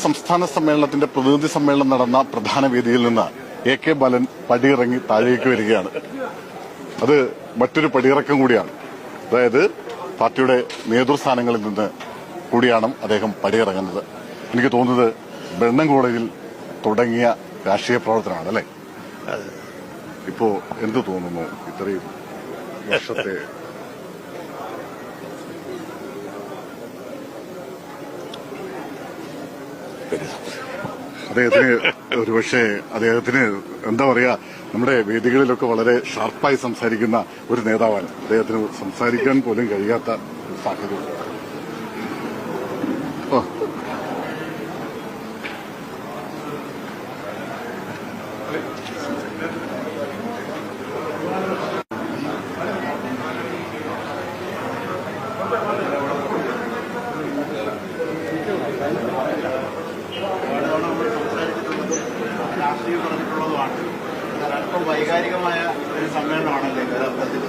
സംസ്ഥാന സമ്മേളനത്തിന്റെ പ്രതിനിധി സമ്മേളനം നടന്ന പ്രധാന വേദിയിൽ നിന്ന് AK ബാലൻ പടിയിറങ്ങി താഴേക്ക് വരികയാണ്. അത് മറ്റൊരു പടിയിറക്കം കൂടിയാണ്. അതായത് പാർട്ടിയുടെ നേതൃസ്ഥാനങ്ങളിൽ നിന്ന് കൂടിയാണ് അദ്ദേഹം പടിയിറങ്ങുന്നത്. എനിക്ക് തോന്നുന്നത് ബ്രണ്ണൻ കോളേജിൽ തുടങ്ങിയ രാഷ്ട്രീയ പ്രവർത്തനമാണ് അല്ലേ? ഇപ്പോ എന്ത് തോന്നുന്നു ഇത്രയും വർഷത്തെ അദ്ദേഹത്തിന് ഒരുപക്ഷെ അദ്ദേഹത്തിന് എന്താ പറയാ, നമ്മുടെ വേദികളിലൊക്കെ വളരെ ഷാർപ്പായി സംസാരിക്കുന്ന ഒരു നേതാവാണ്. അദ്ദേഹത്തിന് സംസാരിക്കാൻ പോലും കഴിയാത്ത ഒരു സാഹചര്യം. രാഷ്ട്രീയം പറഞ്ഞിട്ടുള്ളതുമാണ്. അല്പം വൈകാരികമായ ഒരു സമ്മേളനമാണല്ലേ യഥാർത്ഥത്തിൽ.